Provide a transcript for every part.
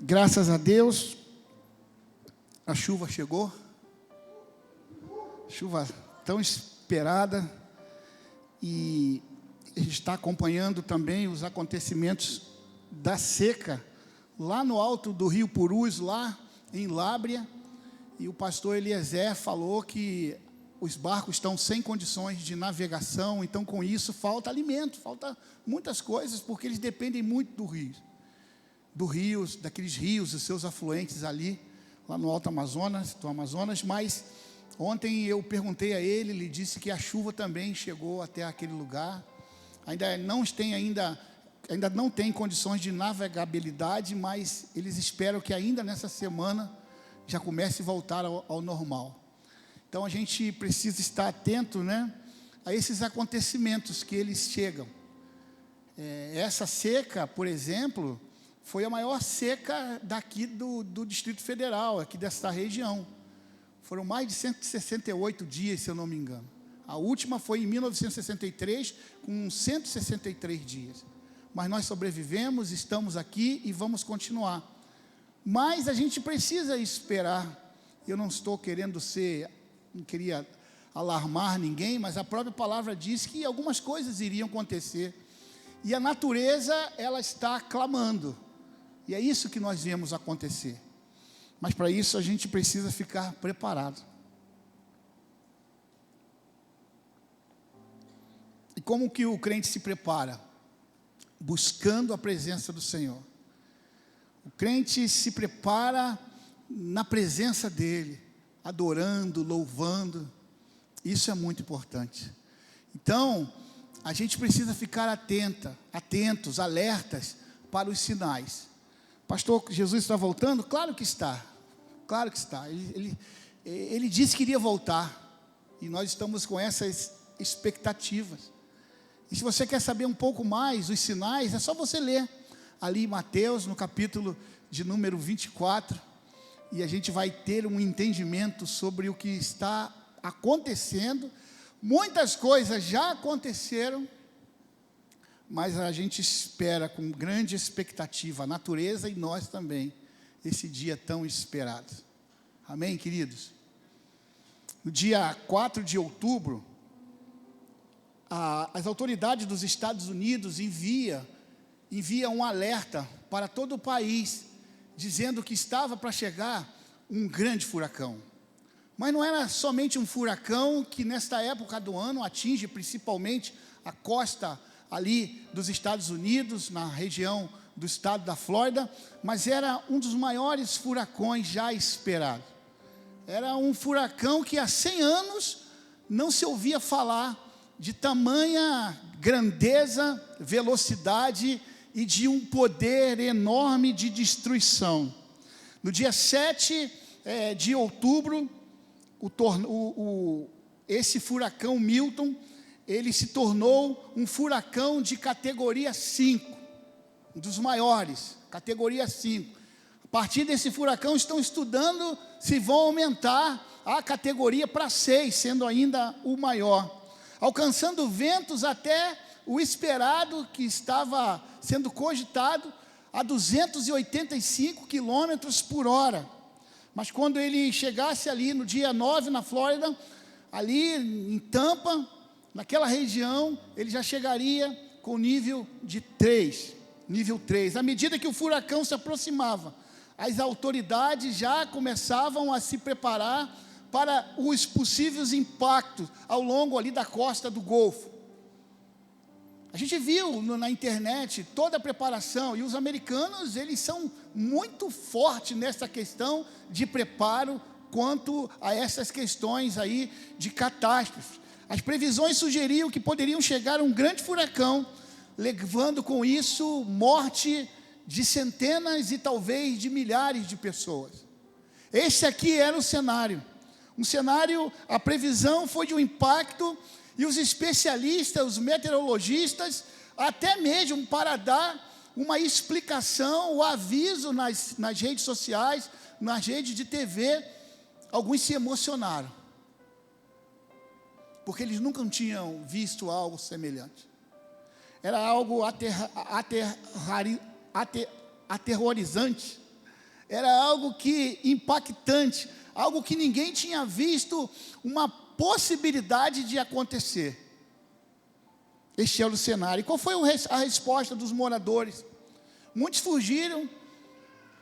Graças a Deus, a chuva chegou, chuva tão esperada, e a gente está acompanhando também os acontecimentos da seca, lá no alto do Rio Purus, lá em Lábrea, e o pastor Eliezer falou que os barcos estão sem condições de navegação, então com isso falta alimento, falta muitas coisas, porque eles dependem muito daqueles rios, os seus afluentes ali, lá no Alto Amazonas, mas ontem eu perguntei a ele disse que a chuva também chegou até aquele lugar, ainda não tem condições de navegabilidade, mas eles esperam que ainda nessa semana já comece a voltar ao normal. Então a gente precisa estar atento, a esses acontecimentos que eles chegam. Essa seca, por exemplo, foi a maior seca daqui do Distrito Federal, aqui desta região. Foram mais de 168 dias, se eu não me engano. A última foi em 1963, com 163 dias. Mas nós sobrevivemos, estamos aqui e vamos continuar. Mas a gente precisa esperar. Eu não queria alarmar ninguém, mas a própria palavra diz que algumas coisas iriam acontecer. E a natureza, ela está clamando. E é isso que nós vemos acontecer. Mas para isso a gente precisa ficar preparado. E como que o crente se prepara? Buscando a presença do Senhor. O crente se prepara na presença dEle, adorando, louvando. Isso é muito importante. Então, a gente precisa ficar atentos, alertas para os sinais. Pastor, Jesus está voltando? Claro que está. Claro que está. Ele disse que iria voltar. E nós estamos com essas expectativas. E se você quer saber um pouco mais os sinais, é só você ler ali em Mateus, no capítulo de número 24. E a gente vai ter um entendimento sobre o que está acontecendo. Muitas coisas já aconteceram, mas a gente espera com grande expectativa, a natureza e nós também, esse dia tão esperado. Amém, queridos? No dia 4 de outubro, as autoridades dos Estados Unidos enviam um alerta para todo o país, dizendo que estava para chegar um grande furacão. Mas não era somente um furacão que nesta época do ano atinge principalmente a costa ali dos Estados Unidos, na região do estado da Flórida, mas era um dos maiores furacões já esperados. Era um furacão que há 100 anos não se ouvia falar de tamanha grandeza, velocidade e de um poder enorme de destruição. No dia 7 de outubro, esse furacão Milton, ele se tornou um furacão de categoria 5, um dos maiores, categoria 5. A partir desse furacão estão estudando se vão aumentar a categoria para 6, sendo ainda o maior, alcançando ventos até o esperado, que estava sendo cogitado a 285 quilômetros por hora. Mas quando ele chegasse ali no dia 9 na Flórida, ali em Tampa, naquela região, ele já chegaria com nível de 3, nível 3. À medida que o furacão se aproximava, as autoridades já começavam a se preparar para os possíveis impactos ao longo ali da costa do Golfo. A gente viu na internet toda a preparação, e os americanos, eles são muito fortes nessa questão de preparo quanto a essas questões aí de catástrofes. As previsões sugeriam que poderiam chegar um grande furacão, levando com isso morte de centenas e talvez de milhares de pessoas. Esse aqui era o cenário. Um cenário, a previsão foi de um impacto, e os especialistas, os meteorologistas, até mesmo para dar uma explicação, o aviso nas redes sociais, nas redes de TV, alguns se emocionaram, porque eles nunca tinham visto algo semelhante. Era algo aterrorizante. era algo que impactante, algo que ninguém tinha visto uma possibilidade de acontecer. Este era o cenário. E qual foi a resposta dos moradores? Muitos fugiram,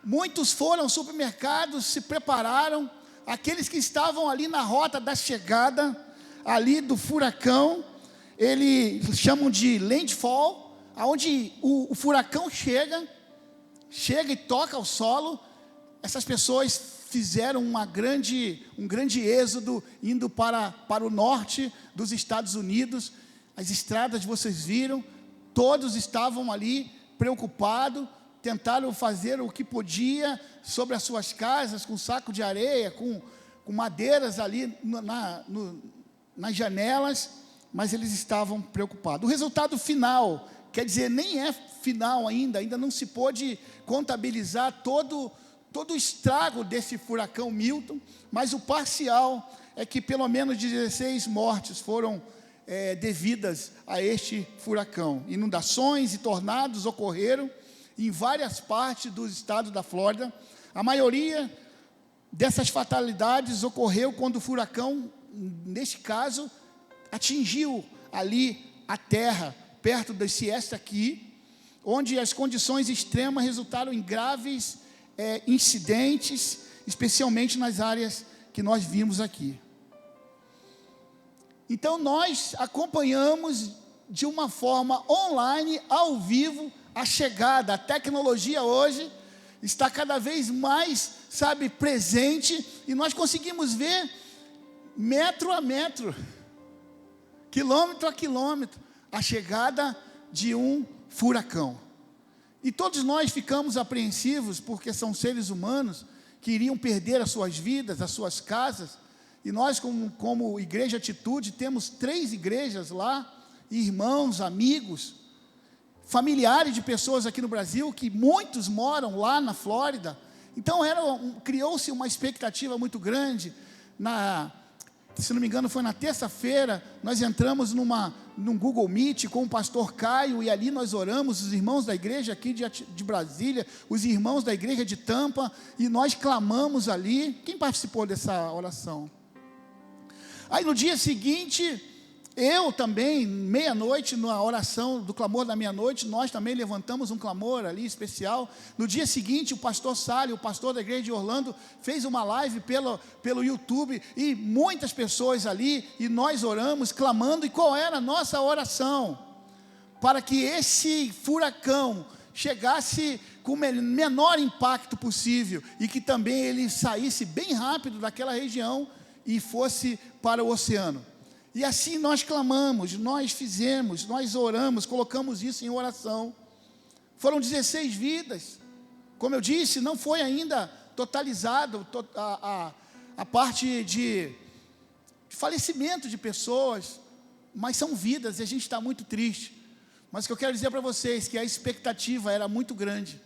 muitos foram aos supermercados, se prepararam. Aqueles que estavam ali na rota da chegada, ali do furacão, eles chamam de landfall, aonde o furacão chega e toca ao solo. Essas pessoas fizeram um grande êxodo, indo para o norte dos Estados Unidos. As estradas vocês viram, todos estavam ali preocupados, tentaram fazer o que podia sobre as suas casas, com saco de areia, com madeiras ali nas janelas, mas eles estavam preocupados. O resultado final, quer dizer, nem é final ainda não se pôde contabilizar todo o estrago desse furacão Milton, mas o parcial é que pelo menos 16 mortes foram devidas a este furacão. Inundações e tornados ocorreram em várias partes do estado da Flórida. A maioria dessas fatalidades ocorreu quando o furacão, neste caso, atingiu ali a terra, perto desse aqui, onde as condições extremas resultaram em graves incidentes, especialmente nas áreas que nós vimos aqui. Então nós acompanhamos de uma forma online, ao vivo, a chegada. A tecnologia hoje está cada vez mais, presente, e nós conseguimos ver metro a metro, quilômetro a quilômetro, a chegada de um furacão. E todos nós ficamos apreensivos, porque são seres humanos que iriam perder as suas vidas, as suas casas. E nós, como Igreja Atitude, temos 3 igrejas lá, irmãos, amigos, familiares de pessoas aqui no Brasil, que muitos moram lá na Flórida. Então criou-se uma expectativa muito grande. Se não me engano, foi na terça-feira, nós entramos num Google Meet com o pastor Caio, e ali nós oramos, os irmãos da igreja aqui de Brasília, os irmãos da igreja de Tampa, e nós clamamos ali. Quem participou dessa oração? Aí no dia seguinte, eu também, meia-noite, na oração do clamor da meia-noite, nós também levantamos um clamor ali especial. No dia seguinte, o pastor Sálio, o pastor da igreja de Orlando, fez uma live pelo YouTube, e muitas pessoas ali, e nós oramos, clamando. E qual era a nossa oração? Para que esse furacão chegasse com o menor impacto possível, e que também ele saísse bem rápido daquela região e fosse para o oceano. E assim nós clamamos, nós fizemos, nós oramos, colocamos isso em oração. Foram 16 vidas. Como eu disse, não foi ainda totalizado a parte de falecimento de pessoas, mas são vidas, e a gente está muito triste. Mas o que eu quero dizer para vocês, que a expectativa era muito grande.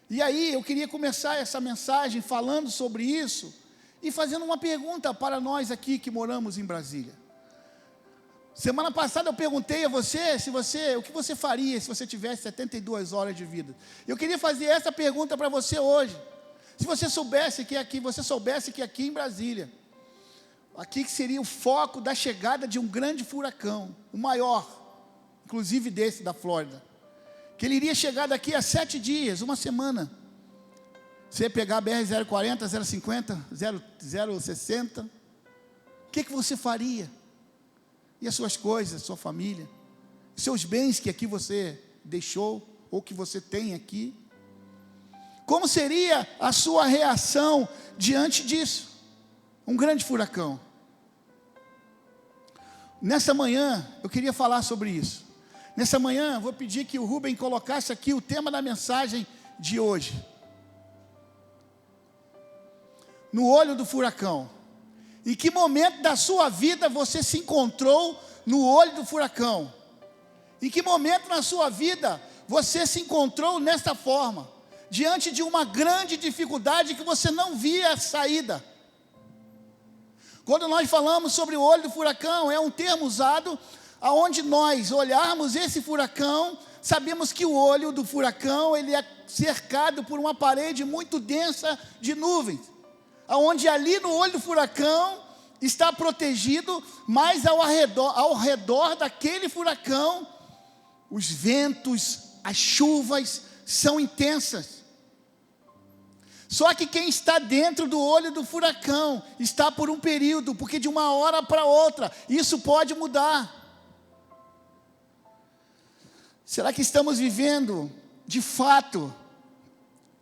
E aí eu queria começar essa mensagem falando sobre isso, e fazendo uma pergunta para nós aqui que moramos em Brasília. Semana passada eu perguntei a você, o que você faria se você tivesse 72 horas de vida. Eu queria fazer essa pergunta para você hoje. Se você soubesse que aqui em Brasília, aqui que seria o foco da chegada de um grande furacão, o maior, inclusive desse da Flórida, que ele iria chegar daqui a 7 dias, uma semana. Você pegar a BR-040, 050, 060, o que você faria? E as suas coisas, sua família, seus bens que aqui você deixou, ou que você tem aqui? Como seria a sua reação diante disso? Um grande furacão. Nessa manhã, eu queria falar sobre isso. Nessa manhã, vou pedir que o Rubem colocasse aqui o tema da mensagem de hoje. No olho do furacão. Em que momento da sua vida você se encontrou no olho do furacão? Em que momento na sua vida você se encontrou nesta forma, diante de uma grande dificuldade que você não via saída? Quando nós falamos sobre o olho do furacão, é um termo usado aonde nós olharmos esse furacão sabemos que o olho do furacão, ele é cercado por uma parede muito densa de nuvens, aonde ali no olho do furacão está protegido, mas ao redor daquele furacão, os ventos, as chuvas são intensas. Só que quem está dentro do olho do furacão está por um período, porque de uma hora para outra, isso pode mudar. Será que estamos vivendo, de fato,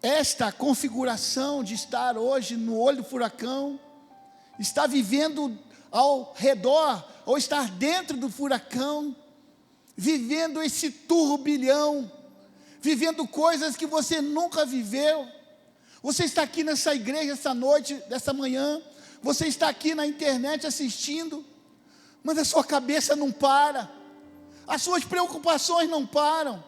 esta configuração de estar hoje no olho do furacão? Está vivendo ao redor, ou estar dentro do furacão, vivendo esse turbilhão, vivendo coisas que você nunca viveu? Você está aqui nessa igreja essa noite, dessa manhã, você está aqui na internet assistindo, mas a sua cabeça não para, as suas preocupações não param.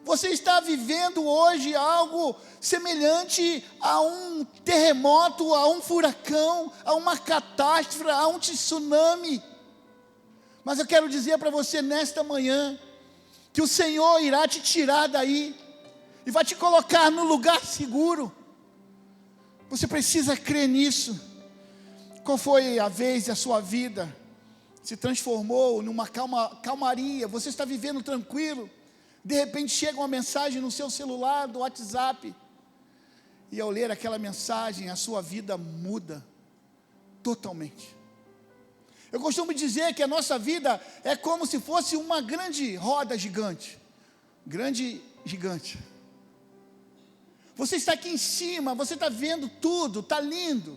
Você está vivendo hoje algo semelhante a um terremoto, a um furacão, a uma catástrofe, a um tsunami. Mas eu quero dizer para você nesta manhã, que o Senhor irá te tirar daí, e vai te colocar no lugar seguro. Você precisa crer nisso. Qual foi a vez da sua vida se transformou numa calmaria? Você está vivendo tranquilo, de repente chega uma mensagem no seu celular, do WhatsApp, e ao ler aquela mensagem, a sua vida muda totalmente. Eu costumo dizer que a nossa vida é como se fosse uma grande roda gigante. Gigante. Você está aqui em cima, você está vendo tudo, está lindo,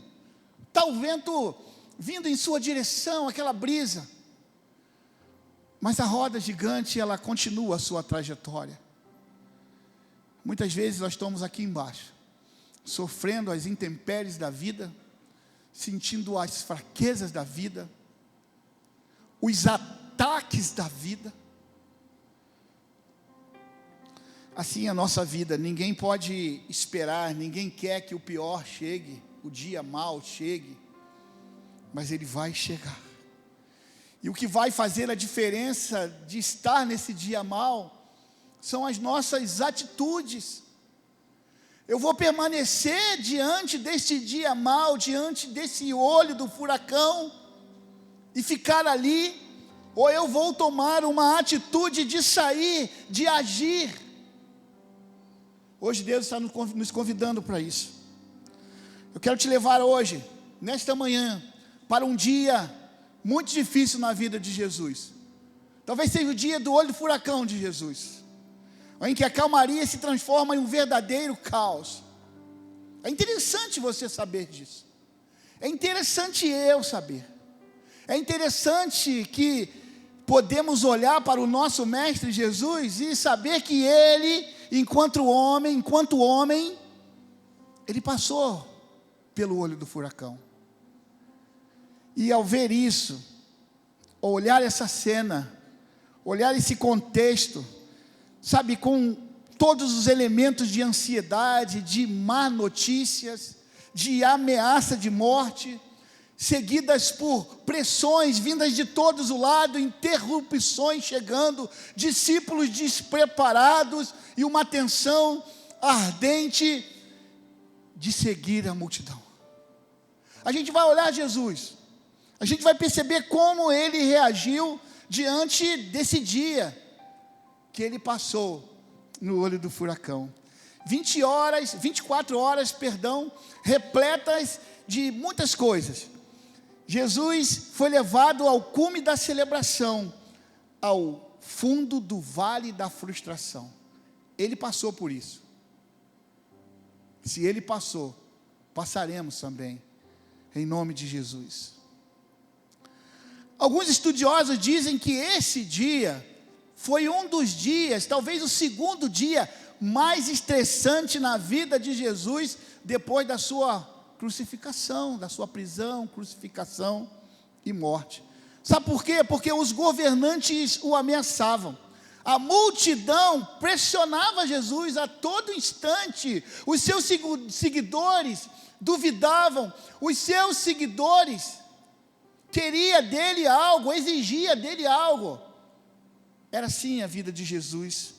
está o vento vindo em sua direção, aquela brisa. Mas a roda gigante, ela continua a sua trajetória. Muitas vezes nós estamos aqui embaixo, sofrendo as intempéries da vida, sentindo as fraquezas da vida, os ataques da vida. Assim é a nossa vida. Ninguém pode esperar, ninguém quer que o pior chegue, o dia mau chegue, mas ele vai chegar. E o que vai fazer a diferença de estar nesse dia mau são as nossas atitudes. Eu vou permanecer diante deste dia mau, diante desse olho do furacão, e ficar ali, ou eu vou tomar uma atitude de sair, de agir. Hoje Deus está nos convidando para isso. Eu quero te levar hoje, nesta manhã, para um dia muito difícil na vida de Jesus. Talvez seja o dia do olho do furacão de Jesus, em que a calmaria se transforma em um verdadeiro caos. É interessante você saber disso. É interessante eu saber. É interessante que podemos olhar para o nosso Mestre Jesus e saber que Ele, enquanto homem, Ele passou pelo olho do furacão. E ao ver isso, olhar essa cena, olhar esse contexto, sabe, com todos os elementos de ansiedade, de má notícias, de ameaça de morte, seguidas por pressões vindas de todos os lados, interrupções chegando, discípulos despreparados e uma tensão ardente de seguir a multidão. A gente vai olhar Jesus, a gente vai perceber como ele reagiu diante desse dia que ele passou no olho do furacão. 24 horas, repletas de muitas coisas. Jesus foi levado ao cume da celebração, ao fundo do vale da frustração. Ele passou por isso. Se ele passou, passaremos também, em nome de Jesus. Alguns estudiosos dizem que esse dia foi um dos dias, talvez o segundo dia mais estressante na vida de Jesus, depois da sua crucificação, da sua prisão, crucificação e morte. Sabe por quê? Porque os governantes o ameaçavam. A multidão pressionava Jesus a todo instante. Os seus seguidores duvidavam. Os seus seguidores queriam dele algo, exigia dele algo. Era assim a vida de Jesus.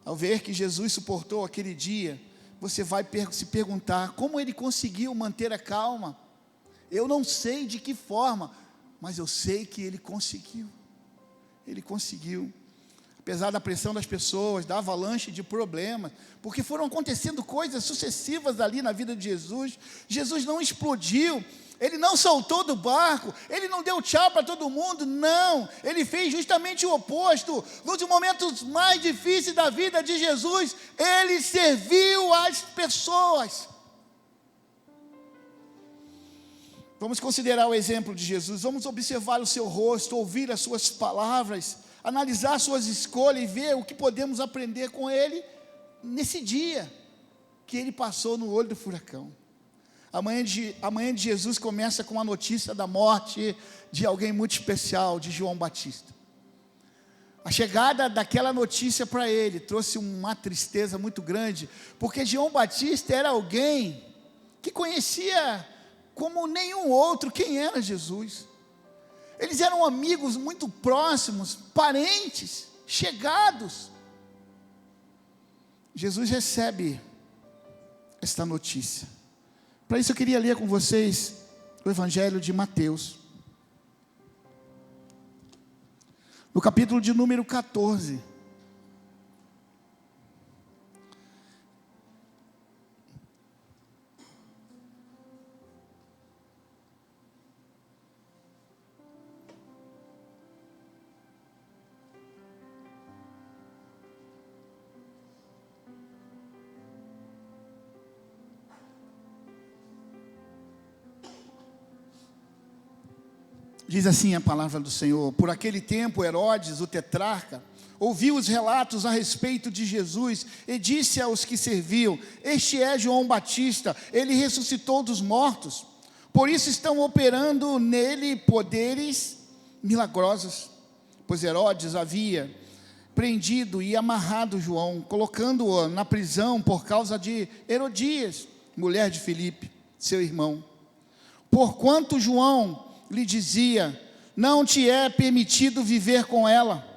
Ao ver que Jesus suportou aquele dia, você vai se perguntar como ele conseguiu manter a calma. Eu não sei de que forma, mas eu sei que ele conseguiu. Ele conseguiu. Apesar da pressão das pessoas, da avalanche de problemas, porque foram acontecendo coisas sucessivas ali na vida de Jesus. Jesus não explodiu, ele não saltou do barco, ele não deu tchau para todo mundo, não. Ele fez justamente o oposto. Nos momentos mais difíceis da vida de Jesus, ele serviu as pessoas. Vamos considerar o exemplo de Jesus, vamos observar o seu rosto, ouvir as suas palavras, analisar suas escolhas e ver o que podemos aprender com ele nesse dia que ele passou no olho do furacão. A manhã de Jesus começa com a notícia da morte de alguém muito especial, de João Batista. A chegada daquela notícia para ele trouxe uma tristeza muito grande, porque João Batista era alguém que conhecia como nenhum outro quem era Jesus. Eles eram amigos muito próximos, parentes, chegados. Jesus recebe esta notícia. Para isso eu queria ler com vocês o Evangelho de Mateus, no capítulo de número 14. Diz assim a palavra do Senhor: por aquele tempo Herodes, o tetrarca, ouviu os relatos a respeito de Jesus e disse aos que serviam: este é João Batista, ele ressuscitou dos mortos, por isso estão operando nele poderes milagrosos. Pois Herodes havia prendido e amarrado João, colocando-o na prisão por causa de Herodias, mulher de Filipe, seu irmão. Porquanto João lhe dizia: não te é permitido viver com ela.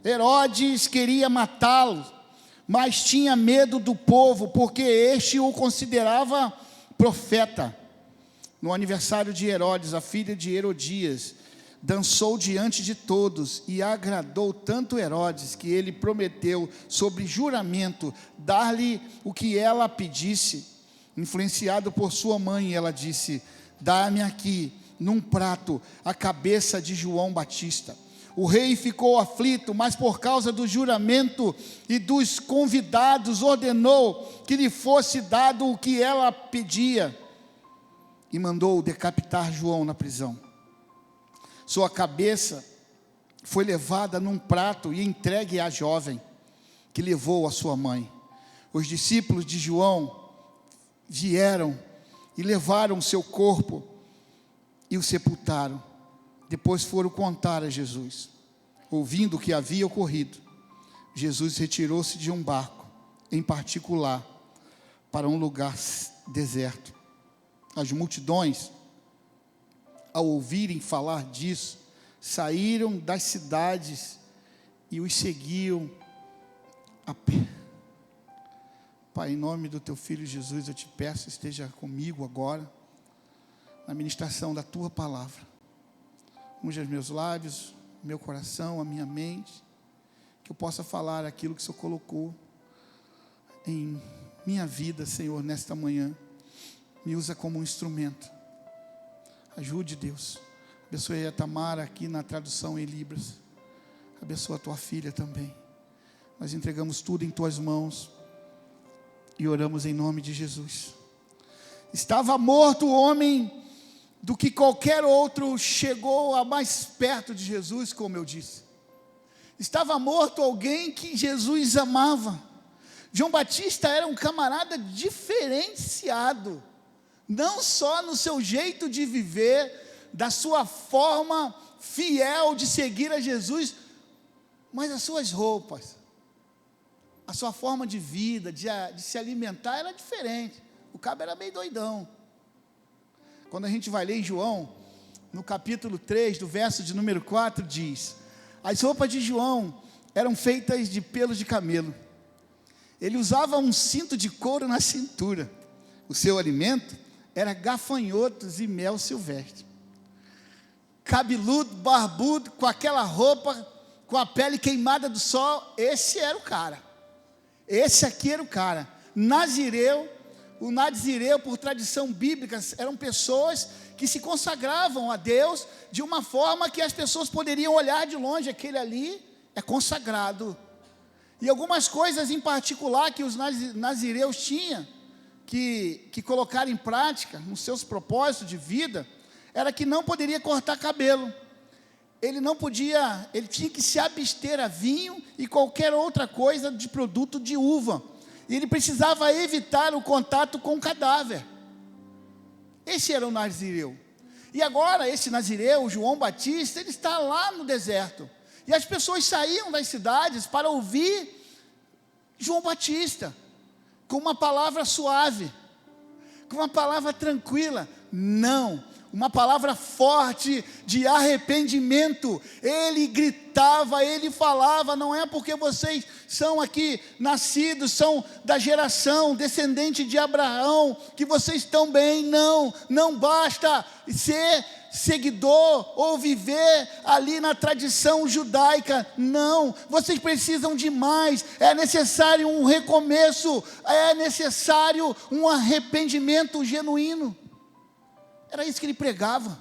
Herodes queria matá-lo, mas tinha medo do povo, porque este o considerava profeta. No aniversário de Herodes, a filha de Herodias dançou diante de todos, e agradou tanto Herodes, que ele prometeu, sob juramento, dar-lhe o que ela pedisse. Influenciado por sua mãe, ela disse: dá-me aqui, num prato, a cabeça de João Batista. O rei ficou aflito, mas por causa do juramento e dos convidados, ordenou que lhe fosse dado o que ela pedia, e mandou decapitar João na prisão. Sua cabeça foi levada num prato e entregue à jovem, que levou a sua mãe. Os discípulos de João vieram e levaram o seu corpo e o sepultaram. Depois foram contar a Jesus. Ouvindo o que havia ocorrido, Jesus retirou-se de um barco, em particular, para um lugar deserto. As multidões, ao ouvirem falar disso, saíram das cidades e os seguiam a pé. Pai, em nome do teu Filho Jesus, eu te peço, esteja comigo agora, na ministração da tua palavra. Unja os meus lábios, meu coração, a minha mente, que eu possa falar aquilo que o Senhor colocou em minha vida, Senhor, nesta manhã. Me usa como um instrumento. Ajude, Deus. Abençoe a Tamara aqui na tradução em Libras. Abençoa a tua filha também. Nós entregamos tudo em tuas mãos e oramos em nome de Jesus. Estava morto o homem do que qualquer outro chegou a mais perto de Jesus, como eu disse. Estava morto alguém que Jesus amava. João Batista era um camarada diferenciado, não só no seu jeito de viver, da sua forma fiel de seguir a Jesus, mas as suas roupas, a sua forma de vida, de se alimentar era diferente. O cabo era meio doidão. Quando a gente vai ler em João, no capítulo 3, do verso de número 4, diz: as roupas de João eram feitas de pelos de camelo, Ele usava um cinto de couro na cintura. O seu alimento era gafanhotos e mel silvestre. Cabeludo, barbudo, com aquela roupa, com a pele queimada do sol, esse era o cara. Esse aqui era o cara. Nazireu, o nazireu, por tradição bíblica, eram pessoas que se consagravam a Deus de uma forma que as pessoas poderiam olhar de longe, aquele ali é consagrado. E algumas coisas em particular que os nazireus tinham que colocar em prática nos seus propósitos de vida, era que não poderia cortar cabelo. Ele tinha que se abster a vinho e qualquer outra coisa de produto de uva. E ele precisava evitar o contato com o cadáver. Esse era o nazireu. E agora esse nazireu, João Batista, ele está lá no deserto. E as pessoas saíam das cidades para ouvir João Batista, com uma palavra suave, com uma palavra tranquila. Não, uma palavra forte de arrependimento. Ele gritava, ele falava: não é porque vocês são aqui nascidos, são da geração descendente de Abraão, que vocês estão bem. Não basta ser seguidor ou viver ali na tradição judaica. Não, vocês precisam de mais. É necessário um recomeço, é necessário um arrependimento genuíno. Era isso que ele pregava.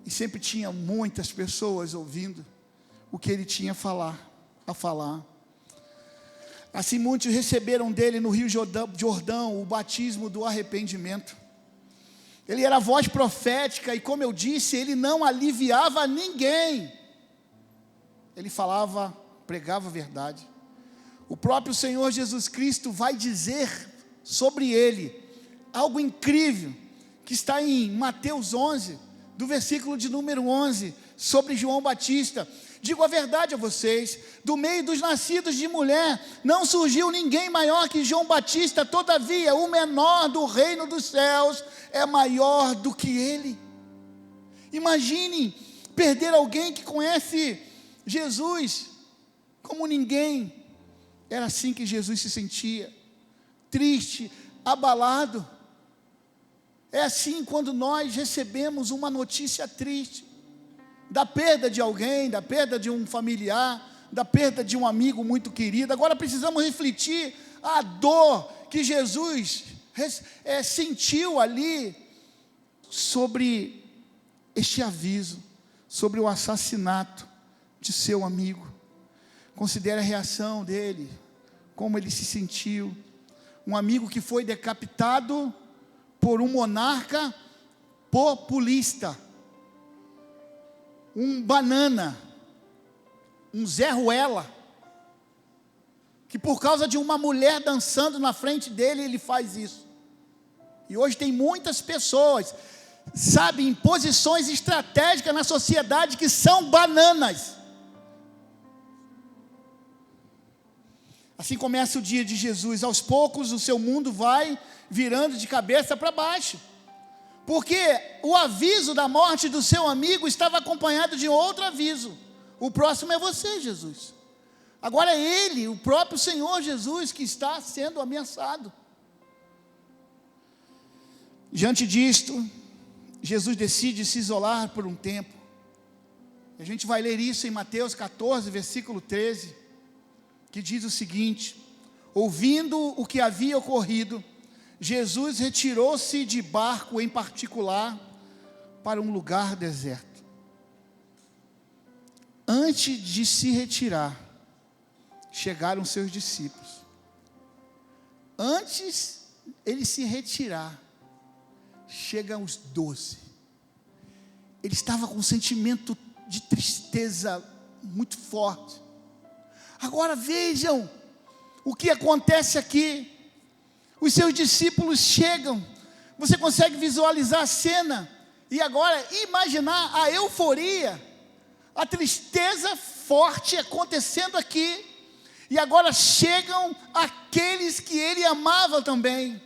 E sempre tinha muitas pessoas ouvindo o que ele tinha a falar. Assim muitos receberam dele no Rio Jordão o batismo do arrependimento. Ele era a voz profética e, como eu disse, ele não aliviava ninguém. Ele falava, pregava a verdade. O próprio Senhor Jesus Cristo vai dizer sobre ele algo incrível, que está em Mateus 11, do versículo de número 11, sobre João Batista. Digo a verdade a vocês, do meio dos nascidos de mulher, não surgiu ninguém maior que João Batista, todavia, o menor do reino dos céus é maior do que ele. Imagine perder alguém que conhece Jesus como ninguém. Era assim que Jesus se sentia, triste, abalado. É assim quando nós recebemos uma notícia triste, da perda de alguém, da perda de um familiar, da perda de um amigo muito querido. Agora precisamos refletir a dor que Jesus sentiu ali, sobre este aviso, sobre o assassinato de seu amigo. Considere a reação dele, como ele se sentiu. Um amigo que foi decapitado por um monarca populista, um banana, um Zé Ruela, que por causa de uma mulher dançando na frente dele, ele faz isso. E hoje tem muitas pessoas, sabe, em posições estratégicas na sociedade, que são bananas. Assim começa o dia de Jesus. Aos poucos o seu mundo vai virando de cabeça para baixo, porque o aviso da morte do seu amigo estava acompanhado de outro aviso: o próximo é você, Jesus. Agora é ele, o próprio Senhor Jesus, que está sendo ameaçado. Diante disto, Jesus decide se isolar por um tempo. A gente vai ler isso em Mateus 14, versículo 13, que diz o seguinte: ouvindo o que havia ocorrido, Jesus retirou-se de barco em particular para um lugar deserto. Antes de se retirar, chegaram seus discípulos. Antes ele se retirar, chegam os 12. Ele estava com um sentimento de tristeza muito forte. Agora vejam o que acontece aqui. Os seus discípulos chegam. Você consegue visualizar a cena e agora imaginar a euforia, a tristeza forte acontecendo aqui. E agora chegam aqueles que ele amava também.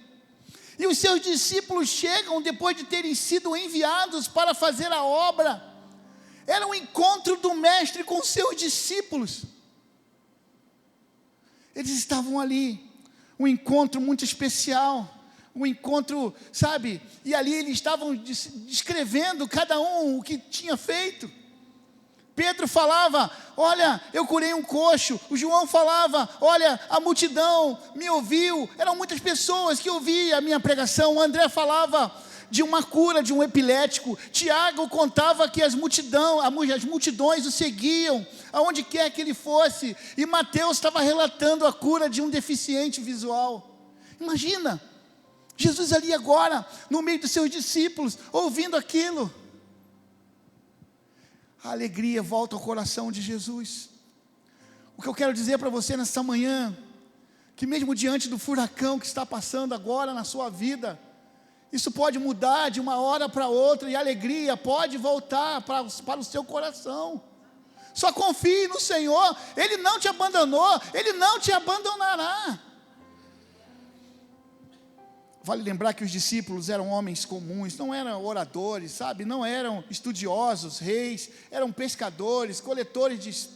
E os seus discípulos chegam depois de terem sido enviados para fazer a obra. Era um encontro do mestre com seus discípulos. Eles estavam ali, um encontro muito especial, um encontro, sabe? E ali eles estavam descrevendo cada um o que tinha feito. Pedro falava: olha, eu curei um coxo. O João falava: olha, a multidão me ouviu. Eram muitas pessoas que ouviam a minha pregação. O André falava de uma cura de um epilético. Tiago contava que as multidões o seguiam aonde quer que ele fosse. E Mateus estava relatando a cura de um deficiente visual. Imagina, Jesus ali agora, no meio dos seus discípulos, ouvindo aquilo. A alegria volta ao coração de Jesus. O que eu quero dizer para você nessa manhã, que mesmo diante do furacão que está passando agora na sua vida, isso pode mudar de uma hora para outra, e a alegria pode voltar para o seu coração. Só confie no Senhor, Ele não te abandonou, Ele não te abandonará. Vale lembrar que os discípulos eram homens comuns, não eram oradores, sabe? Não eram estudiosos, reis, eram pescadores, coletores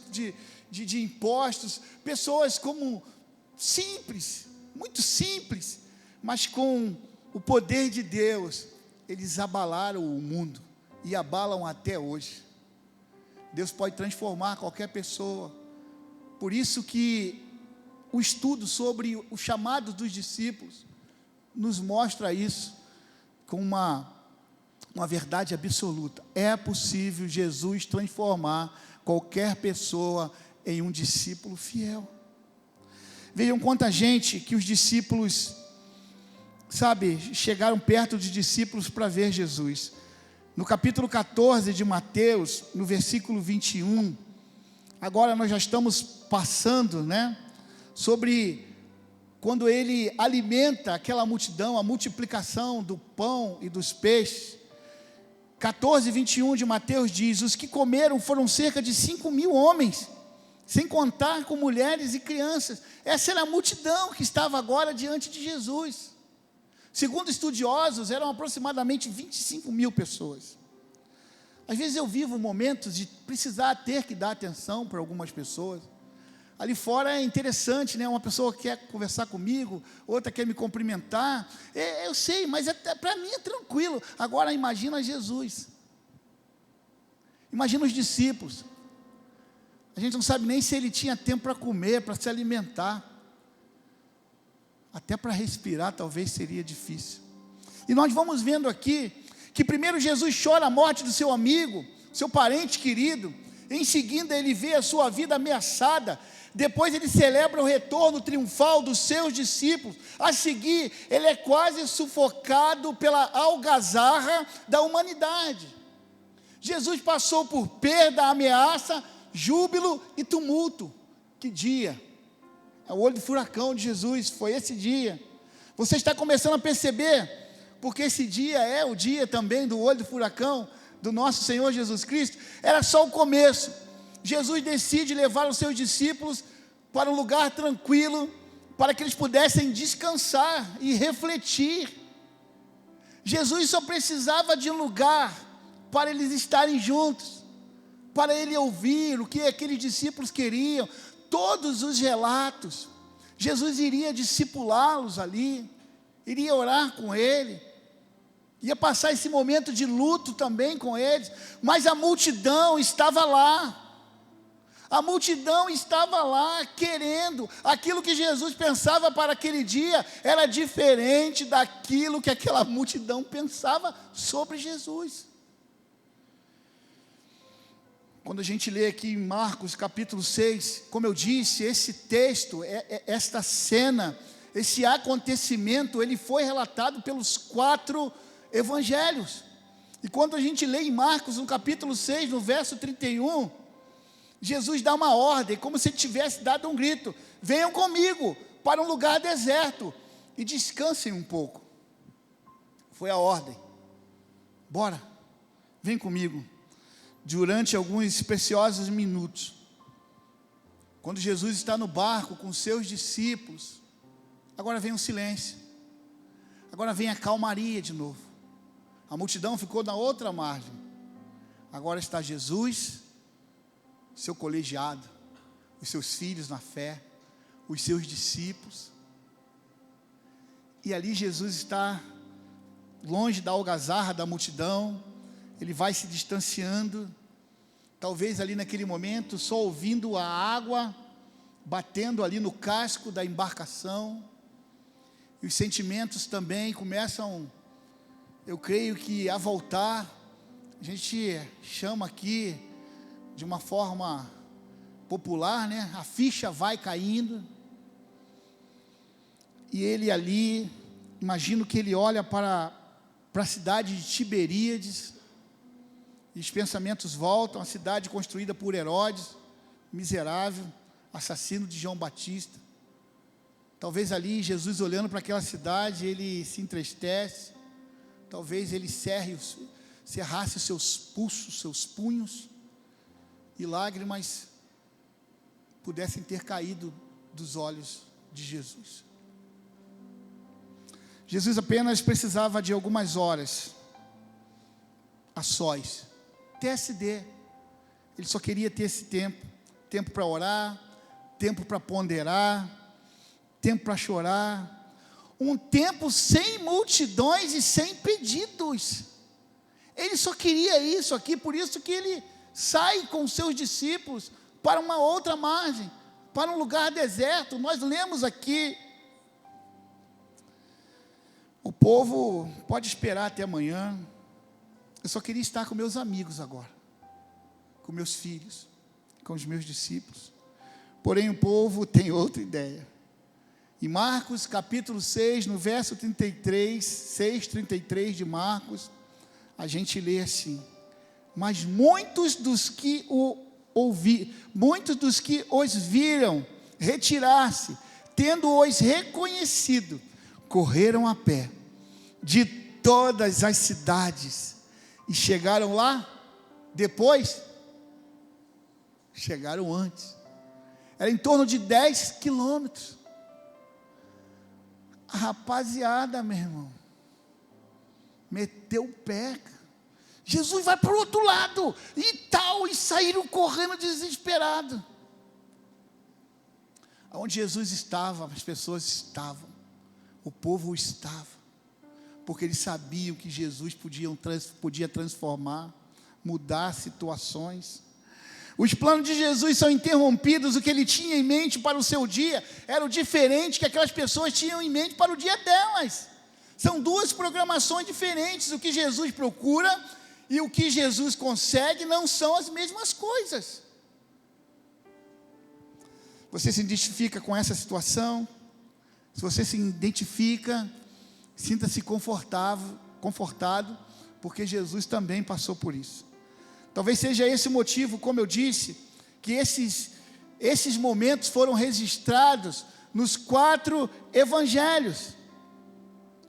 de impostos, pessoas como simples, muito simples, mas com o poder de Deus, eles abalaram o mundo e abalam até hoje. Deus pode transformar qualquer pessoa. Por isso que o estudo sobre o chamado dos discípulos nos mostra isso com uma verdade absoluta. É possível Jesus transformar qualquer pessoa em um discípulo fiel. Vejam quanta gente que os discípulos, sabe, chegaram perto dos discípulos para ver Jesus. No capítulo 14 de Mateus, no versículo 21, agora nós já estamos passando, sobre quando ele alimenta aquela multidão, a multiplicação do pão e dos peixes. 14, 21 de Mateus diz: os que comeram foram cerca de 5.000 homens, sem contar com mulheres e crianças. Essa era a multidão que estava agora diante de Jesus. Segundo estudiosos, eram aproximadamente 25.000 pessoas. Às vezes eu vivo momentos de precisar ter que dar atenção para algumas pessoas. Ali fora é interessante, uma pessoa quer conversar comigo, outra quer me cumprimentar. Eu sei, mas para mim é tranquilo. Agora imagina Jesus. Imagina os discípulos. A gente não sabe nem se ele tinha tempo para comer, para se alimentar. Até para respirar talvez seria difícil. E nós vamos vendo aqui que primeiro Jesus chora a morte do seu amigo, seu parente querido. Em seguida ele vê a sua vida ameaçada. Depois ele celebra o retorno triunfal dos seus discípulos. A seguir, ele é quase sufocado pela algazarra da humanidade. Jesus passou por perda, ameaça, júbilo e tumulto. Que dia! É o olho do furacão de Jesus, foi esse dia. Você está começando a perceber, porque esse dia é o dia também do olho do furacão, do nosso Senhor Jesus Cristo. Era só o começo. Jesus decide levar os seus discípulos para um lugar tranquilo, para que eles pudessem descansar e refletir. Jesus só precisava de um lugar para eles estarem juntos, para ele ouvir o que aqueles discípulos queriam, todos os relatos. Jesus iria discipulá-los ali, iria orar com ele, ia passar esse momento de luto também com eles, mas a multidão estava lá. A multidão estava lá querendo, aquilo que Jesus pensava para aquele dia, era diferente daquilo que aquela multidão pensava sobre Jesus. Quando a gente lê aqui em Marcos capítulo 6, como eu disse, esse texto, esta cena, esse acontecimento, ele foi relatado pelos 4 evangelhos. E quando a gente lê em Marcos, no capítulo 6, no verso 31, Jesus dá uma ordem, como se ele tivesse dado um grito: venham comigo para um lugar deserto e descansem um pouco. Foi a ordem. Bora, vem comigo. Durante alguns preciosos minutos, quando Jesus está no barco com seus discípulos, agora vem o silêncio, agora vem a calmaria de novo. A multidão ficou na outra margem, agora está Jesus, seu colegiado, os seus filhos na fé, os seus discípulos. E ali Jesus está longe da algazarra da multidão, ele vai se distanciando, talvez ali naquele momento, só ouvindo a água batendo ali no casco da embarcação, e os sentimentos também começam, eu creio que a voltar. A gente chama aqui, de uma forma popular, né? A ficha vai caindo, e ele ali, imagino que ele olha para a cidade de Tiberíades, e os pensamentos voltam, a cidade construída por Herodes, miserável, assassino de João Batista. Talvez ali, Jesus olhando para aquela cidade, ele se entristece, talvez ele cerrasse os seus pulsos, seus punhos, e lágrimas pudessem ter caído dos olhos de Jesus. Jesus apenas precisava de algumas horas, a sós, TSD, ele só queria ter esse tempo para orar, tempo para ponderar, tempo para chorar, um tempo sem multidões e sem pedidos. Ele só queria isso aqui, por isso que ele sai com seus discípulos para uma outra margem, para um lugar deserto. Nós lemos aqui, o povo pode esperar até amanhã, eu só queria estar com meus amigos agora, com meus filhos, com os meus discípulos. Porém o povo tem outra ideia. Em Marcos capítulo 6, no verso 33, 6:33 de Marcos, a gente lê assim: mas muitos dos que os viram retirar-se, tendo-os reconhecido, correram a pé de todas as cidades, e chegaram lá, depois, chegaram antes, era em torno de 10 quilômetros, a rapaziada, meu irmão, meteu o pé, Jesus vai para o outro lado, e tal, e saíram correndo desesperados. Onde Jesus estava, as pessoas estavam, o povo estava, porque eles sabiam que Jesus podia transformar, mudar situações. Os planos de Jesus são interrompidos, o que ele tinha em mente para o seu dia, era o diferente que aquelas pessoas tinham em mente para o dia delas. São duas programações diferentes, o que Jesus procura e o que Jesus consegue não são as mesmas coisas. Você se identifica com essa situação? Se você se identifica, sinta-se confortado, porque Jesus também passou por isso. Talvez seja esse o motivo, como eu disse, que esses momentos foram registrados nos 4 evangelhos.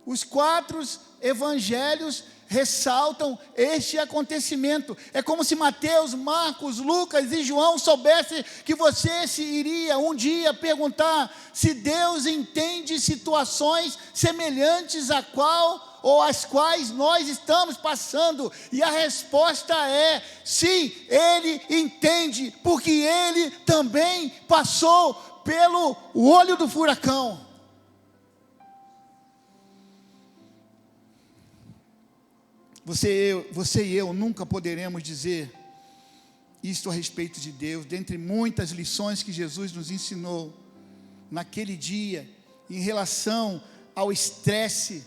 Os 4 evangelhos ressaltam este acontecimento. É como se Mateus, Marcos, Lucas e João soubessem que você se iria um dia perguntar se Deus entende situações semelhantes a qual ou as quais nós estamos passando, e a resposta é sim, Ele entende, porque Ele também passou pelo olho do furacão. Você e eu nunca poderemos dizer isto a respeito de Deus, dentre muitas lições que Jesus nos ensinou naquele dia, em relação ao estresse.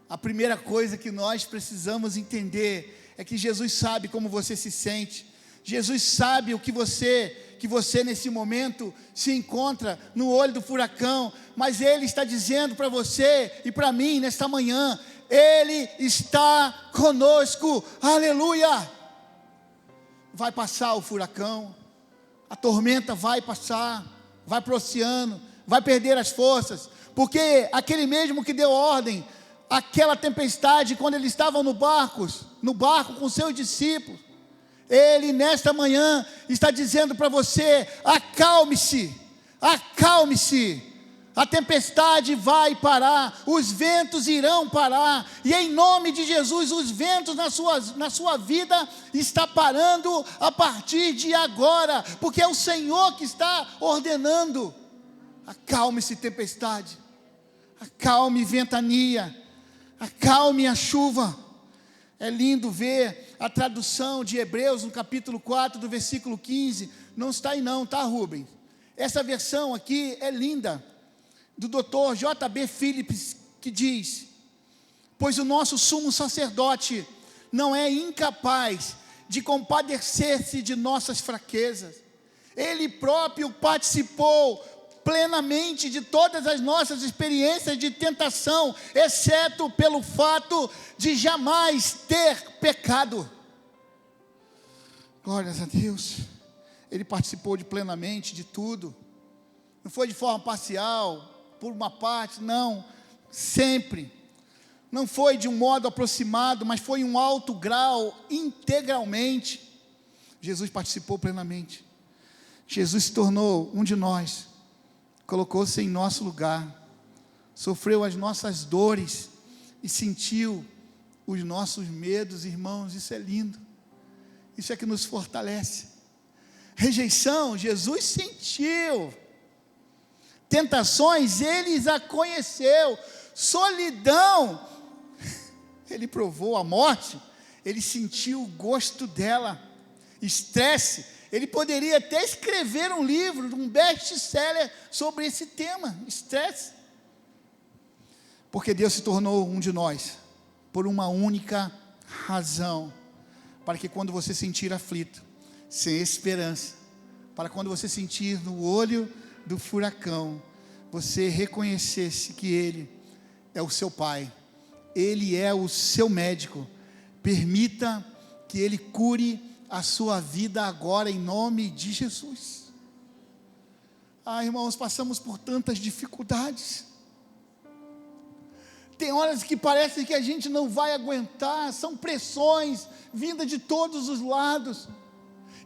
A primeira coisa que nós precisamos entender é que Jesus sabe como você se sente, Jesus sabe o que você nesse momento se encontra no olho do furacão, mas Ele está dizendo para você e para mim nesta manhã, Ele está conosco, aleluia. Vai passar o furacão, a tormenta vai passar, vai para o oceano, vai perder as forças, porque aquele mesmo que deu ordem, aquela tempestade, quando eles estavam no barco com seus discípulos, Ele nesta manhã está dizendo para você, acalme-se, a tempestade vai parar, os ventos irão parar, e em nome de Jesus, os ventos na sua vida está parando a partir de agora, porque é o Senhor que está ordenando, Acalme-se tempestade, acalme ventania, acalme a chuva. É lindo ver a tradução de Hebreus no capítulo 4, do versículo 15. Não está aí não, tá, Rubens? Essa versão aqui é linda, do Dr. J.B. Phillips, que diz: pois o nosso sumo sacerdote não é incapaz de compadecer-se de nossas fraquezas. Ele próprio participou plenamente de todas as nossas experiências de tentação, exceto pelo fato de jamais ter pecado. Glórias a Deus. Ele participou plenamente de tudo. Não foi de forma parcial, por uma parte, não. Sempre. Não foi de um modo aproximado, mas foi em um alto grau, integralmente. Jesus participou plenamente. Jesus se tornou um de nós, colocou-se em nosso lugar, sofreu as nossas dores e sentiu os nossos medos, irmãos. Isso é lindo, isso é que nos fortalece. Rejeição, Jesus sentiu. Tentações, Ele a conheceu. Solidão, Ele provou. A morte, Ele sentiu o gosto dela. Estresse, Ele poderia até escrever um livro, um best-seller sobre esse tema, estresse. Porque Deus se tornou um de nós, por uma única razão, para que quando você sentir aflito, sem esperança, para quando você sentir no olho do furacão, você reconhecesse que Ele é o seu Pai, Ele é o seu médico. Permita que Ele cure a sua vida agora, em nome de Jesus. Irmãos, passamos por tantas dificuldades. Tem horas que parece que a gente não vai aguentar. São pressões vindas de todos os lados.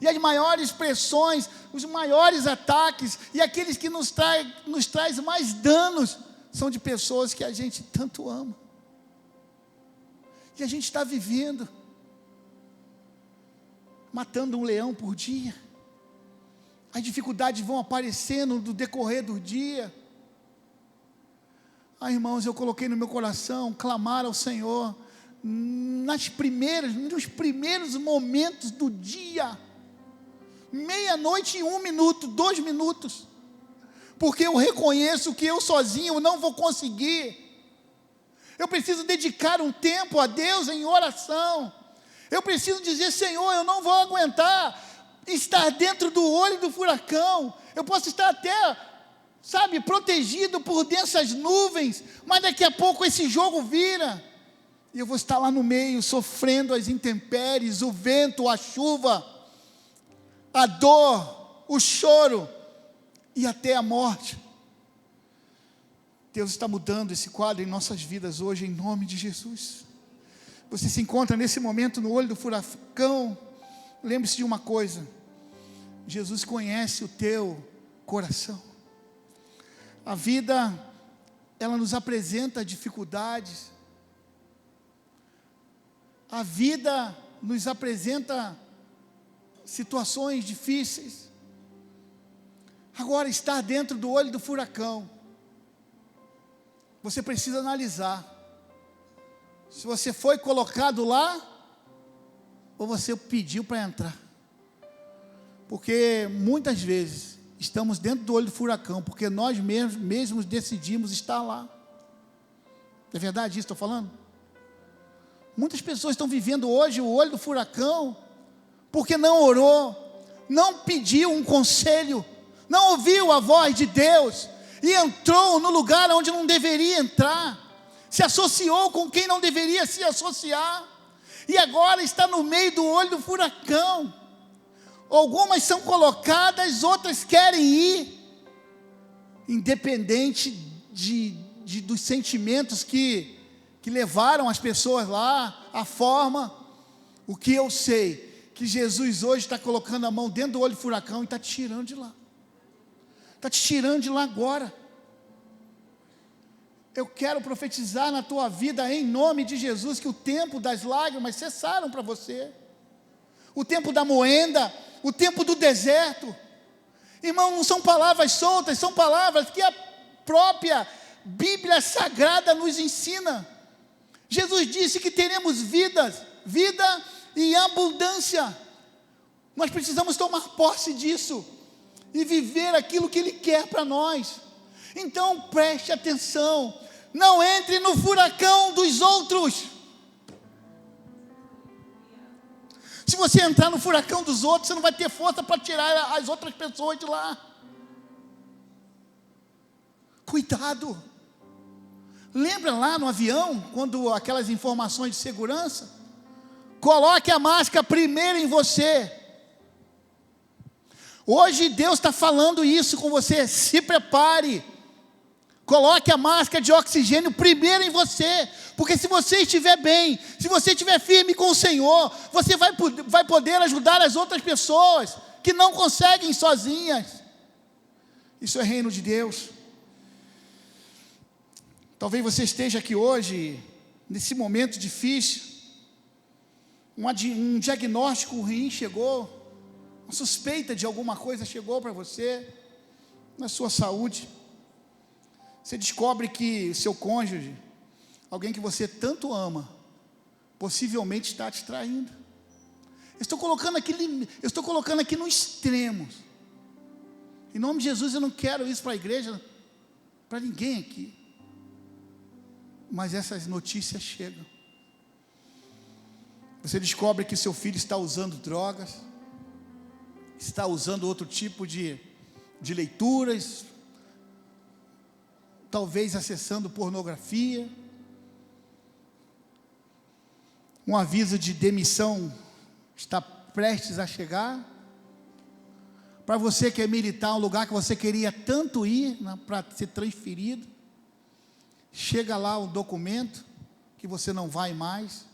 E as maiores pressões, os maiores ataques, e aqueles que nos traz mais danos, são de pessoas que a gente tanto ama. E a gente está vivendo, matando um leão por dia. As dificuldades vão aparecendo no decorrer do dia. Irmãos, eu coloquei no meu coração clamar ao Senhor nos primeiros momentos do dia, meia-noite e 1 minuto, 2 minutos, porque eu reconheço que eu sozinho não vou conseguir. Eu preciso dedicar um tempo a Deus em oração. Eu preciso dizer: Senhor, eu não vou aguentar estar dentro do olho do furacão. Eu posso estar até, protegido por densas nuvens, mas daqui a pouco esse jogo vira, e eu vou estar lá no meio, sofrendo as intempéries, o vento, a chuva, a dor, o choro, e até a morte. Deus está mudando esse quadro em nossas vidas hoje, em nome de Jesus. Você se encontra nesse momento no olho do furacão. Lembre-se de uma coisa: Jesus conhece o teu coração. A vida, ela nos apresenta dificuldades. A vida nos apresenta situações difíceis. Agora, estar dentro do olho do furacão, você precisa analisar se você foi colocado lá ou você pediu para entrar. Porque muitas vezes estamos dentro do olho do furacão porque nós mesmos decidimos estar lá. É verdade isso que estou falando? Muitas pessoas estão vivendo hoje o olho do furacão porque não orou, não pediu um conselho, não ouviu a voz de Deus e entrou no lugar onde não deveria entrar, se associou com quem não deveria se associar, e agora está no meio do olho do furacão. Algumas são colocadas, outras querem ir, independente dos sentimentos que levaram as pessoas lá, a forma. O que eu sei, que Jesus hoje está colocando a mão dentro do olho do furacão e está te tirando de lá. Está te tirando de lá agora. Eu quero profetizar na tua vida, em nome de Jesus, que o tempo das lágrimas cessaram para você. O tempo da moenda, o tempo do deserto. Irmão, não são palavras soltas, são palavras que a própria Bíblia Sagrada nos ensina. Jesus disse que teremos vida em abundância. Nós precisamos tomar posse disso e viver aquilo que Ele quer para nós. Então preste atenção, não entre no furacão dos outros. Se você entrar no furacão dos outros, você não vai ter força para tirar as outras pessoas de lá. Cuidado. Lembra lá no avião, quando aquelas informações de segurança? Coloque a máscara primeiro em você. Hoje Deus está falando isso com você. Se prepare. Coloque a máscara de oxigênio primeiro em você. Porque se você estiver bem, se você estiver firme com o Senhor, você vai poder ajudar as outras pessoas que não conseguem sozinhas. Isso é reino de Deus. Talvez você esteja aqui hoje, nesse momento difícil, um diagnóstico ruim chegou, uma suspeita de alguma coisa chegou para você, na sua saúde. Você descobre que o seu cônjuge, alguém que você tanto ama, possivelmente está te traindo. Eu estou colocando aqui no extremo. Em nome de Jesus, eu não quero isso para a igreja, para ninguém aqui. Mas essas notícias chegam. Você descobre que seu filho está usando drogas, está usando outro tipo de leituras, talvez acessando pornografia. Um aviso de demissão está prestes a chegar. Para você que é militar, um lugar que você queria tanto ir, para ser transferido, chega lá o documento que você não vai mais.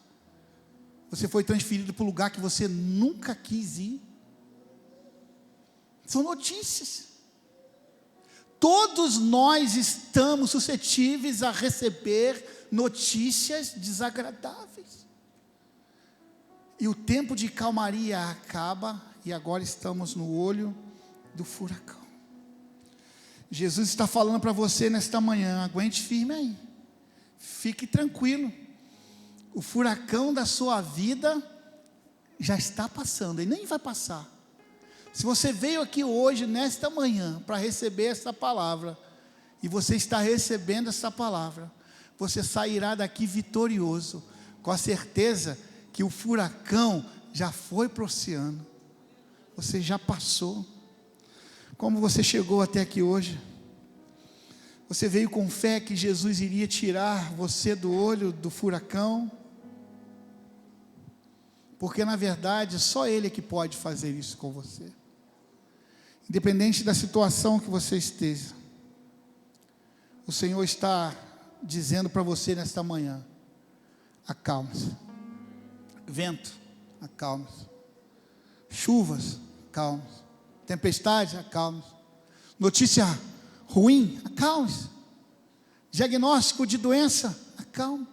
Você foi transferido para um lugar que você nunca quis ir. São notícias. Todos nós estamos suscetíveis a receber notícias desagradáveis. E o tempo de calmaria acaba, e agora estamos no olho do furacão. Jesus está falando para você nesta manhã, aguente firme aí, fique tranquilo, o furacão da sua vida já está passando, e nem vai passar. Se você veio aqui hoje, nesta manhã, para receber essa palavra, e você está recebendo essa palavra, você sairá daqui vitorioso, com a certeza que o furacão já foi para o oceano, você já passou. Como você chegou até aqui hoje? Você veio com fé que Jesus iria tirar você do olho do furacão? Porque na verdade só Ele é que pode fazer isso com você. Independente da situação que você esteja, o Senhor está dizendo para você nesta manhã: acalme-se. Vento, acalme-se. Chuvas, acalme-se. Tempestade, acalme-se. Notícia ruim, acalme-se. Diagnóstico de doença, acalme.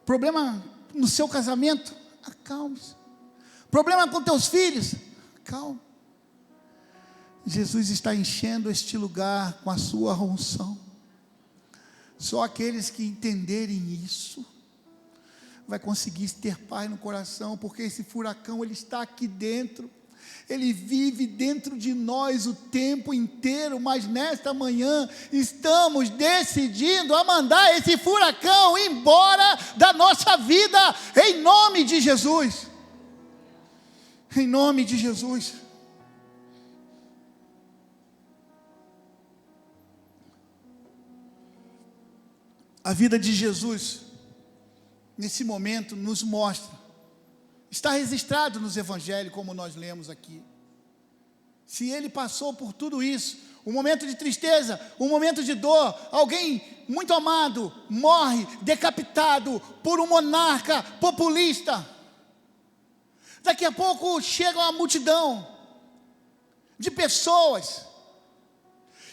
Problema no seu casamento, acalme-se. Problema com teus filhos, acalme. Jesus está enchendo este lugar com a sua unção. Só aqueles que entenderem isso vai conseguir ter paz no coração, porque esse furacão, ele está aqui dentro, ele vive dentro de nós o tempo inteiro, mas nesta manhã, estamos decidindo a mandar esse furacão embora da nossa vida, em nome de Jesus, em nome de Jesus. A vida de Jesus, nesse momento, nos mostra, está registrado nos evangelhos, como nós lemos aqui. Se Ele passou por tudo isso, um momento de tristeza, um momento de dor, alguém muito amado morre decapitado por um monarca populista. Daqui a pouco chega uma multidão de pessoas.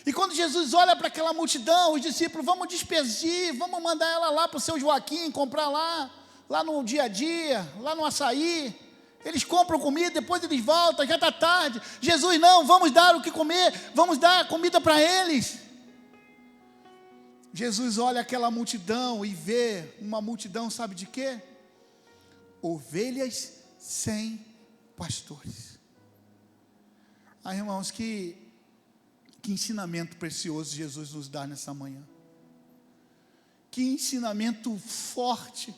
E quando Jesus olha para aquela multidão, os discípulos: vamos despedir, vamos mandar ela lá para o seu Joaquim, comprar lá no dia a dia, lá no açaí. Eles compram comida, depois eles voltam, já está tarde. Jesus, não, vamos dar o que comer, vamos dar comida para eles. Jesus olha aquela multidão e vê uma multidão, sabe de quê? Ovelhas sem pastores. Ah, irmãos, que ensinamento precioso Jesus nos dá nessa manhã. Que ensinamento forte.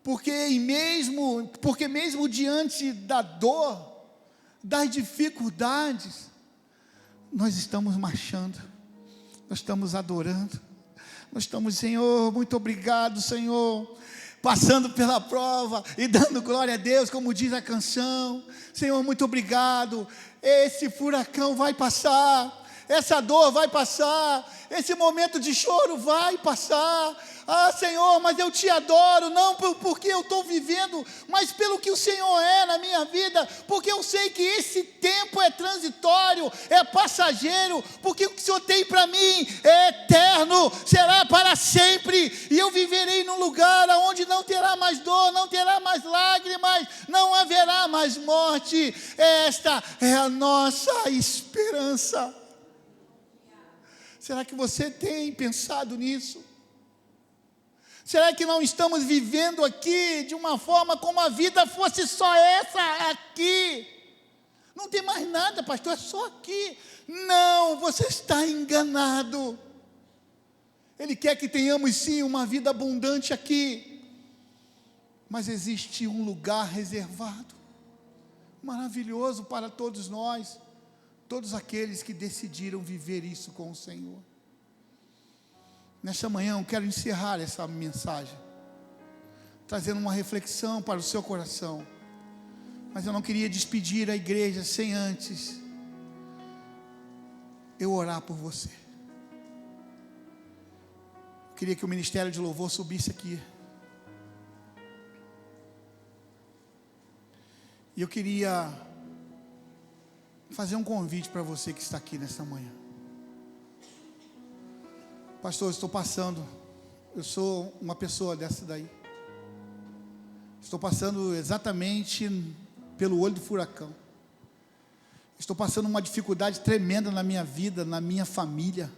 Porque mesmo diante da dor, das dificuldades, nós estamos marchando, nós estamos adorando, nós estamos, Senhor, muito obrigado, Senhor, passando pela prova e dando glória a Deus, como diz a canção. Senhor, muito obrigado. Esse furacão vai passar, essa dor vai passar, esse momento de choro vai passar. Ah, Senhor, mas eu te adoro, não porque eu estou vivendo, mas pelo que o Senhor é na minha vida, porque eu sei que esse tempo é transitório, é passageiro, porque o que o Senhor tem para mim é eterno, será para sempre, e eu viverei num lugar onde não terá mais dor, não terá mais lágrimas, não haverá mais morte. Esta é a nossa esperança. Será que você tem pensado nisso? Será que não estamos vivendo aqui de uma forma como a vida fosse só essa aqui? Não tem mais nada, pastor, é só aqui. Não, você está enganado. Ele quer que tenhamos sim uma vida abundante aqui, mas existe um lugar reservado, maravilhoso para todos nós, todos aqueles que decidiram viver isso com o Senhor. Nesta manhã eu quero encerrar essa mensagem, trazendo uma reflexão para o seu coração, mas eu não queria despedir a igreja sem antes eu orar por você. Eu queria que o ministério de louvor subisse aqui, e eu queria fazer um convite para você que está aqui nesta manhã. Pastor, eu estou passando, eu sou uma pessoa dessa daí, estou passando exatamente pelo olho do furacão, estou passando uma dificuldade tremenda na minha vida, na minha família,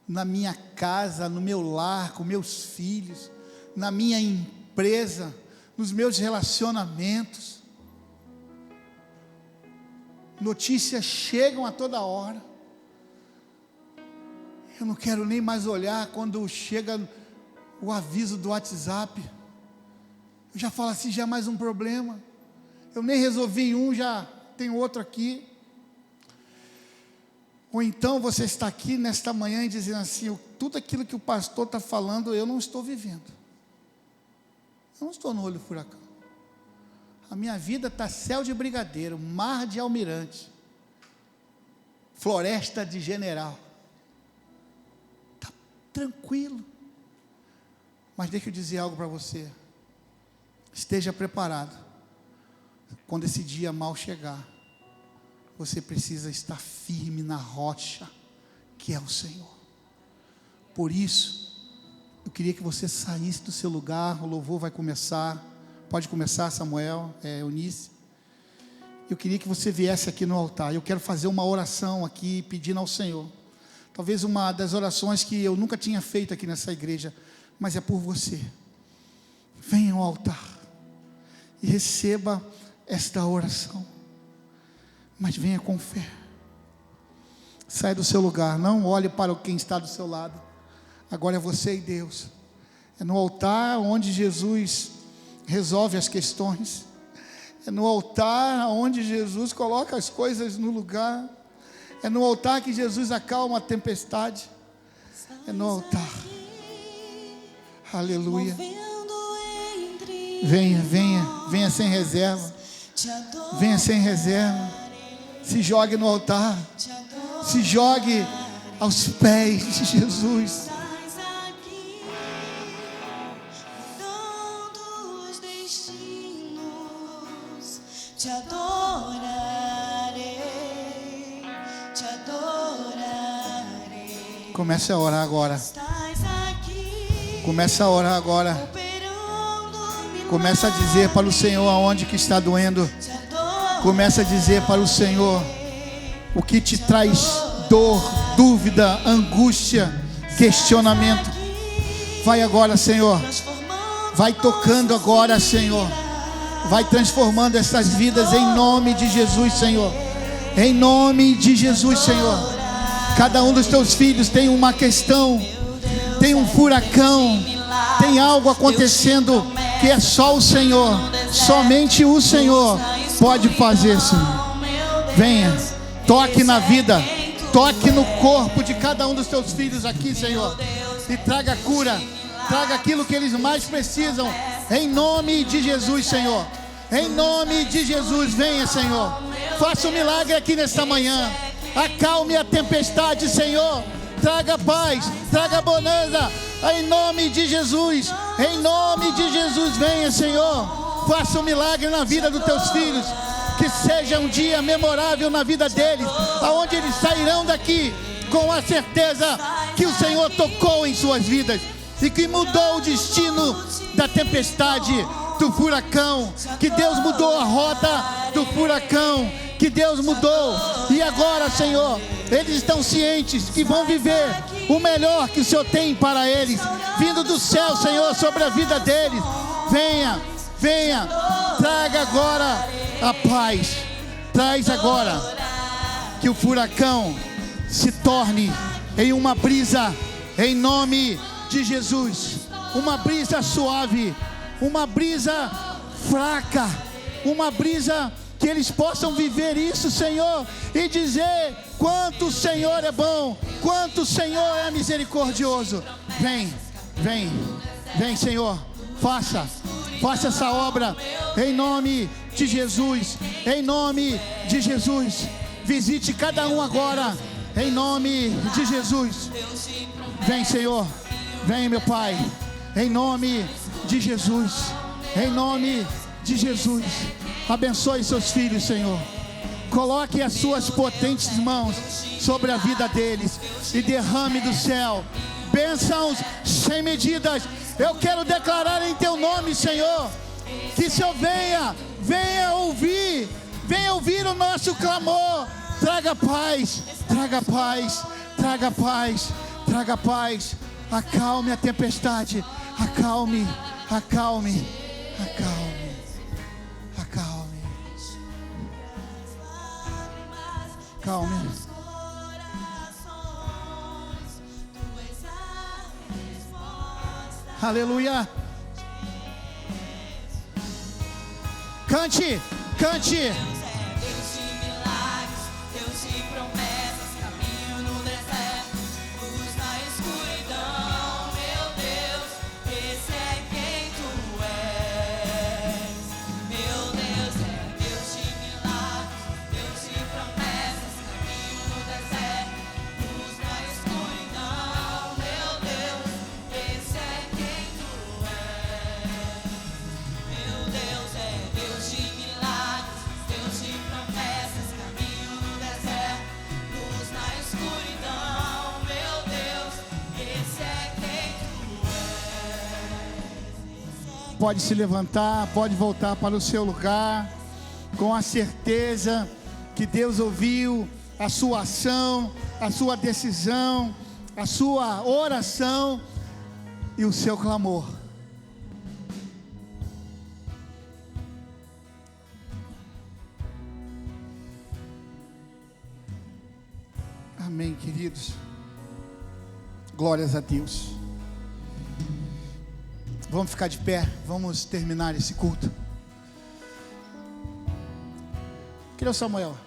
na minha casa, no meu lar, com meus filhos, na minha empresa, nos meus relacionamentos. Notícias chegam a toda hora. Eu não quero nem mais olhar quando chega o aviso do WhatsApp. Eu já falo assim, já é mais um problema. Eu nem resolvi um, já tem outro aqui. Ou então você está aqui nesta manhã e dizendo assim, tudo aquilo que o pastor está falando, eu não estou vivendo. Eu não estou no olho do furacão. A minha vida está céu de brigadeiro, mar de almirante, floresta de general. Está tranquilo. Mas deixa eu dizer algo para você. Esteja preparado. Quando esse dia mal chegar, você precisa estar firme na rocha, que é o Senhor. Por isso, eu queria que você saísse do seu lugar. O louvor vai começar. Pode começar, Samuel, Eunice. Eu queria que você viesse aqui no altar. Eu quero fazer uma oração aqui, pedindo ao Senhor. Talvez uma das orações que eu nunca tinha feito aqui nessa igreja, mas é por você. Venha ao altar e receba esta oração. Mas venha com fé. Saia do seu lugar, não olhe para quem está do seu lado. Agora é você e Deus. É no altar onde Jesus resolve as questões. É no altar onde Jesus coloca as coisas no lugar. É no altar que Jesus acalma a tempestade. É no altar. Aleluia. Venha sem reserva. Venha sem reserva. Se jogue no altar. Se jogue aos pés de Jesus. Te adorarei, te adorarei. Comece a orar agora. Estás aqui, Comece a orar agora. operando Começa a dizer para o Senhor aonde que está doendo. Começa a dizer para o Senhor o que te traz dor, dúvida, angústia, questionamento. Vai agora, Senhor. Vai tocando agora, Senhor. Vai transformando essas vidas em nome de Jesus, Senhor. Em nome de Jesus, Senhor. Cada um dos teus filhos tem uma questão, tem um furacão, tem algo acontecendo que é só o Senhor, somente o Senhor pode fazer, Senhor. Venha, toque na vida, toque no corpo de cada um dos teus filhos aqui, Senhor, e traga cura, traga aquilo que eles mais precisam, em nome de Jesus, Senhor. Em nome de Jesus, venha, Senhor. Faça um milagre aqui nesta manhã. Acalme a tempestade, Senhor. Traga paz, traga bonança, em nome de Jesus. Em nome de Jesus, venha, Senhor. Faça um milagre na vida dos teus filhos. Que seja um dia memorável na vida deles, aonde eles sairão daqui com a certeza que o Senhor tocou em suas vidas e que mudou o destino da tempestade, do furacão, que Deus mudou a rota do furacão, que Deus mudou. E agora, Senhor, eles estão cientes que vão viver o melhor que o Senhor tem para eles, vindo do céu, Senhor, sobre a vida deles. Venha, venha, traga agora a paz. Traz agora que o furacão se torne em uma brisa, em nome de Jesus. Uma brisa suave, uma brisa fraca, uma brisa que eles possam viver isso, Senhor, e dizer quanto o Senhor é bom, quanto o Senhor é misericordioso. Vem, vem, vem, Senhor, faça essa obra, em nome de Jesus, em nome de Jesus. Visite cada um agora, em nome de Jesus. Vem, Senhor, vem, meu Pai, em nome de Jesus, em nome de Jesus. Abençoe seus filhos, Senhor. Coloque as suas potentes mãos sobre a vida deles e derrame do céu bênçãos sem medidas. Eu quero declarar em teu nome, Senhor, que o Senhor venha ouvir o nosso clamor. Traga paz, traga paz, traga paz, traga paz. Acalme a tempestade, acalme, acalme, acalme, acalme, acalme. Aleluia. Cante, cante. Pode se levantar, pode voltar para o seu lugar, com a certeza que Deus ouviu a sua ação, a sua decisão, a sua oração e o seu clamor. Amém, queridos. Glórias a Deus. Vamos ficar de pé, vamos terminar esse culto. Cadê o Samuel?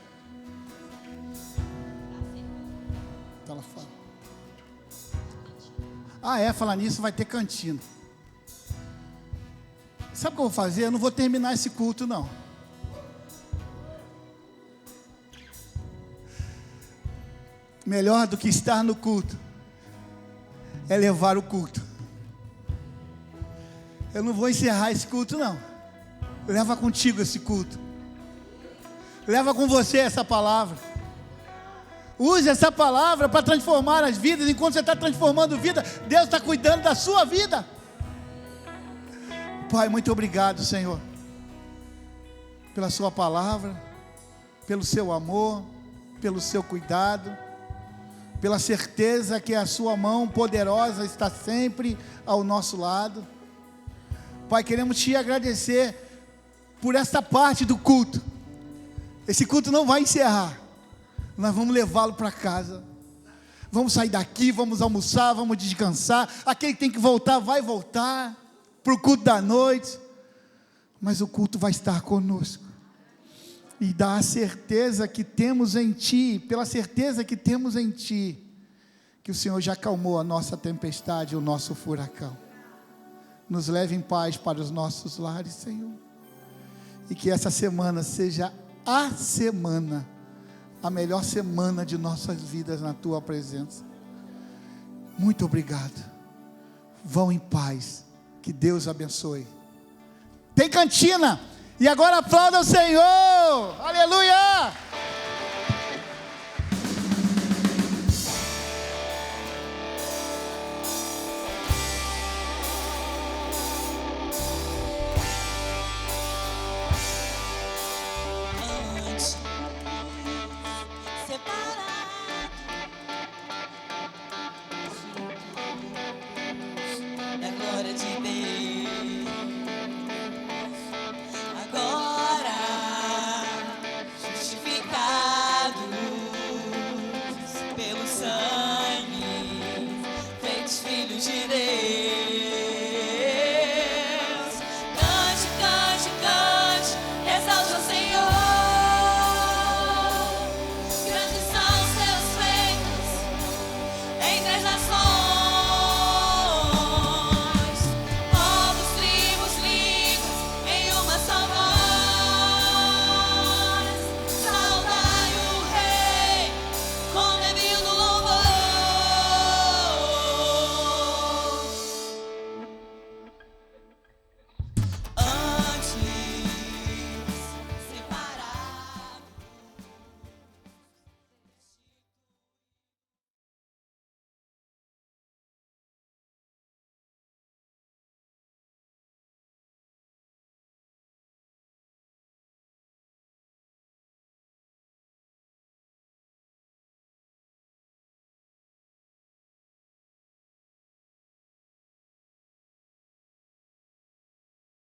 Tá lá fora. Falar nisso, vai ter cantina. Sabe o que eu vou fazer? Eu não vou terminar esse culto, não. Melhor do que estar no culto é levar o culto. Eu não vou encerrar esse culto, não. Leva contigo esse culto. Leva com você essa palavra. Use essa palavra para transformar as vidas. Enquanto você está transformando vida, Deus está cuidando da sua vida. Pai, muito obrigado, Senhor, pela sua palavra, pelo seu amor, pelo seu cuidado, pela certeza que a sua mão poderosa está sempre ao nosso lado. Pai, queremos te agradecer por esta parte do culto. Esse culto não vai encerrar, nós vamos levá-lo para casa. Vamos sair daqui, vamos almoçar, vamos descansar. Aquele que tem que voltar, vai voltar para o culto da noite. Mas o culto vai estar conosco. E dá a certeza que temos em Ti, pela certeza que temos em Ti, que o Senhor já acalmou a nossa tempestade, o nosso furacão. Nos leve em paz para os nossos lares, Senhor. E que essa semana seja a semana, a melhor semana de nossas vidas na Tua presença. Muito obrigado. Vão em paz. Que Deus abençoe. Tem cantina. E agora aplauda o Senhor. Aleluia.